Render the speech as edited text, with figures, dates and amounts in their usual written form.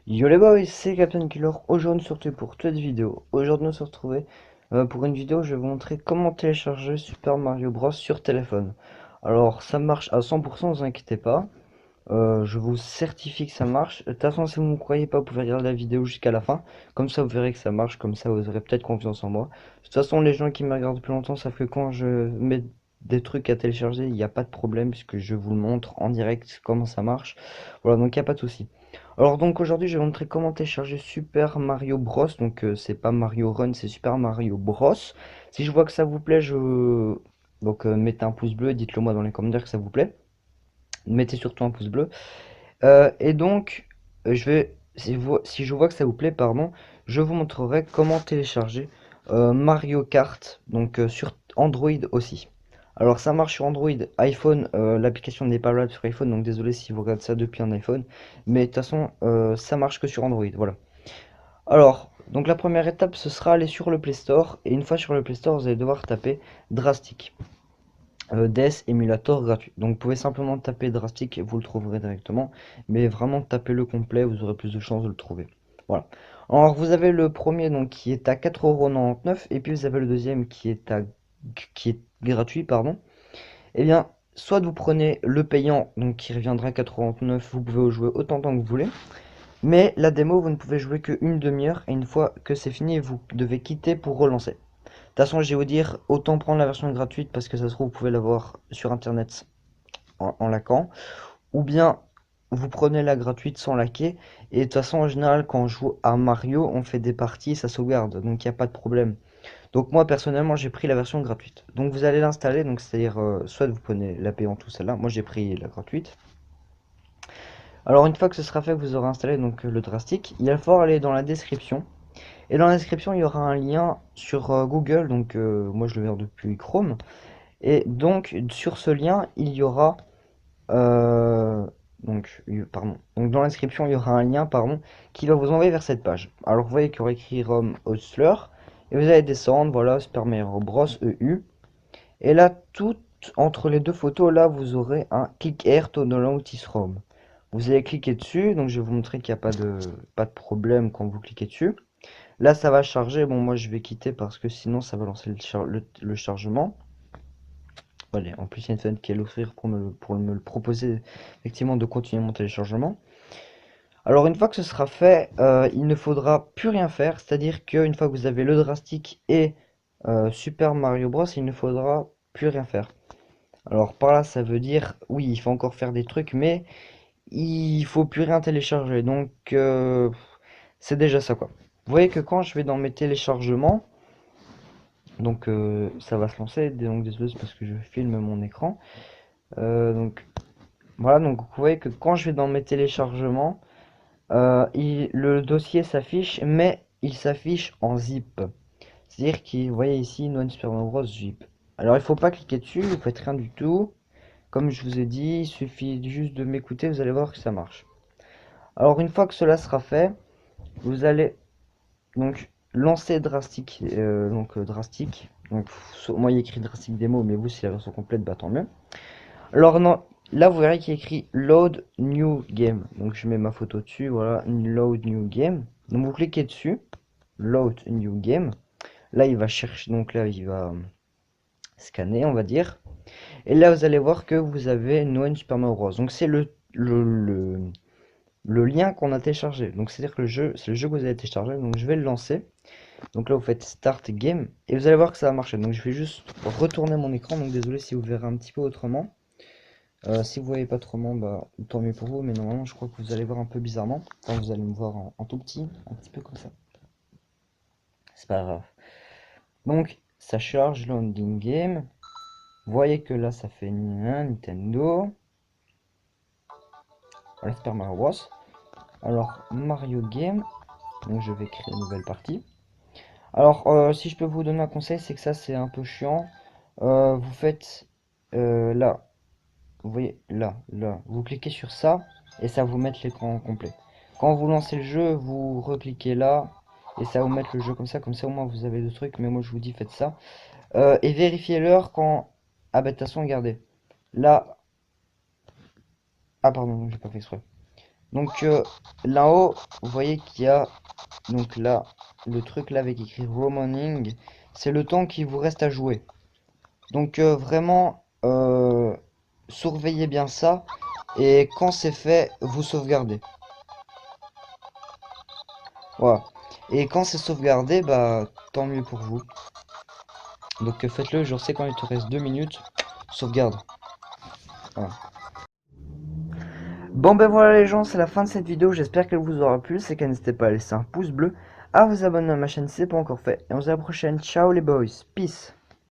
Yo les boys, c'est Captain Killer. Aujourd'hui, surtout pour toute vidéo. Aujourd'hui, on se retrouve pour une vidéo où je vais vous montrer comment télécharger Super Mario Bros sur téléphone. Alors, ça marche à 100%, ne vous inquiétez pas. Je vous certifie que ça marche. De toute façon, si vous ne me croyez pas, vous pouvez regarder la vidéo jusqu'à la fin. Comme ça, vous verrez que ça marche. Comme ça, vous aurez peut-être confiance en moi. De toute façon, les gens qui me regardent depuis longtemps savent que quand je mets des trucs à télécharger, il n'y a pas de problème puisque je vous le montre en direct comment ça marche. Voilà, donc il n'y a pas de souci. Alors donc aujourd'hui, je vais vous montrer comment télécharger Super Mario Bros. Donc c'est pas Mario Run, c'est Super Mario Bros. Si je vois que ça vous plaît, mettez un pouce bleu et dites-le moi dans les commentaires que ça vous plaît. Mettez surtout un pouce bleu. Et donc, si je vois que ça vous plaît, pardon, je vous montrerai comment télécharger Mario Kart, donc sur Android aussi. Alors ça marche sur Android, iPhone, l'application n'est pas valable sur iPhone, donc désolé si vous regardez ça depuis un iPhone, mais de toute façon, ça marche que sur Android, voilà. Alors, donc la première étape, ce sera aller sur le Play Store, et une fois sur le Play Store, vous allez devoir taper Drastic. DS émulateur gratuit. Donc vous pouvez simplement taper Drastic et vous le trouverez directement. Mais vraiment taper le complet, vous aurez plus de chances de le trouver. Voilà. Alors vous avez le premier donc qui est à 4,99 € et puis vous avez le deuxième qui est gratuit, pardon. Eh bien, soit vous prenez le payant, donc qui reviendra à 4,99 €, vous pouvez jouer autant de temps que vous voulez. Mais la démo, vous ne pouvez jouer qu'une demi-heure et une fois que c'est fini, vous devez quitter pour relancer. De toute façon, je vais vous dire, autant prendre la version gratuite parce que ça se trouve, vous pouvez l'avoir sur internet en laquant. Ou bien, vous prenez la gratuite sans laquer. Et de toute façon, en général, quand on joue à Mario, on fait des parties, ça sauvegarde. Donc, il n'y a pas de problème. Donc, moi, personnellement, j'ai pris la version gratuite. Donc, vous allez l'installer. Donc, c'est-à-dire, soit vous prenez la payante ou celle-là. Moi, j'ai pris la gratuite. Alors, une fois que ce sera fait, que vous aurez installé donc le Drastic, il va falloir aller dans la description. Et dans la description, il y aura un lien sur Google. Donc, moi, je le verrai depuis Chrome. Et donc, sur ce lien, il y aura, euh, pardon. Donc, dans la description, il y aura un lien, pardon, qui va vous envoyer vers cette page. Alors, vous voyez qu'il y aura écrit ROM Hostler, et vous allez descendre, voilà, Super Mario Bros. EU. Et là, tout entre les deux photos, là, vous aurez un Click Here to download this ROM. Vous allez cliquer dessus, donc je vais vous montrer qu'il n'y a pas de problème quand vous cliquez dessus. Là, ça va charger. Bon, moi, je vais quitter parce que sinon, ça va lancer le chargement. Allez, en plus, il y a une fenêtre qui est l'offrir pour me le proposer, effectivement, de continuer mon téléchargement. Alors, une fois que ce sera fait, il ne faudra plus rien faire. C'est-à-dire qu'une fois que vous avez le Drastic et Super Mario Bros, il ne faudra plus rien faire. Alors, par là, ça veut dire, oui, il faut encore faire des trucs, mais il faut plus rien télécharger. Donc, c'est déjà ça, quoi. Vous voyez que quand je vais dans mes téléchargements, donc ça va se lancer. Donc, désolé, c'est parce que je filme mon écran. Donc, voilà, donc vous voyez que quand je vais dans mes téléchargements, le dossier s'affiche, mais il s'affiche en zip. C'est-à-dire que vous voyez ici, No Super Mario Bros. Zip. Alors il faut pas cliquer dessus, vous faites rien du tout. Comme je vous ai dit, il suffit juste de m'écouter, vous allez voir que ça marche. Alors une fois que cela sera fait, vous allez donc lancer Drastic. Drastic. Donc, moi il y a écrit Drastic Demo, mais vous si la version complète, bah tant mieux. Alors non, là vous verrez qu'il y a écrit Load New Game. Donc je mets ma photo dessus, voilà, Load New Game. Donc vous cliquez dessus, Load New Game. Là il va chercher, donc là il va scanner on va dire. Et là vous allez voir que vous avez No Super Mario Bros. Donc c'est le lien qu'on a téléchargé. Donc c'est-à-dire que c'est le jeu que vous avez téléchargé. Donc je vais le lancer. Donc là vous faites Start Game. Et vous allez voir que ça va marcher. Donc je vais juste retourner mon écran. Donc désolé si vous verrez un petit peu autrement. Si vous voyez pas trop, bah, tant mieux pour vous, mais normalement je crois que vous allez voir un peu bizarrement. Enfin, vous allez me voir en tout petit, un petit peu comme ça. C'est pas grave. Donc, ça charge Landing Game. Vous voyez que là, ça fait Nintendo. Voilà, Super Mario Bros. Alors, Mario Game. Donc, je vais créer une nouvelle partie. Alors, si je peux vous donner un conseil, c'est que ça, c'est un peu chiant. Vous faites là. Vous voyez, là. Vous cliquez sur ça et ça vous met l'écran complet. Quand vous lancez le jeu, vous recliquez là et ça va vous mettre le jeu comme ça au moins vous avez le truc, mais moi je vous dis faites ça. Et vérifiez l'heure quand... Ah bah de toute façon regardez. Là... Ah pardon, j'ai pas fait exprès. Donc là-haut, vous voyez qu'il y a donc là le truc là avec écrit Romaning, c'est le temps qui vous reste à jouer. Donc vraiment surveillez bien ça et quand c'est fait, vous sauvegardez. Voilà. Et quand c'est sauvegardé, bah tant mieux pour vous. Donc faites-le, je sais quand il te reste 2 minutes, sauvegarde. Voilà. Bon ben voilà les gens, c'est la fin de cette vidéo, j'espère qu'elle vous aura plu, c'est qu'elle n'hésitez pas à laisser un pouce bleu, à vous abonner à ma chaîne si ce n'est pas encore fait, et on se dit à la prochaine, ciao les boys, peace.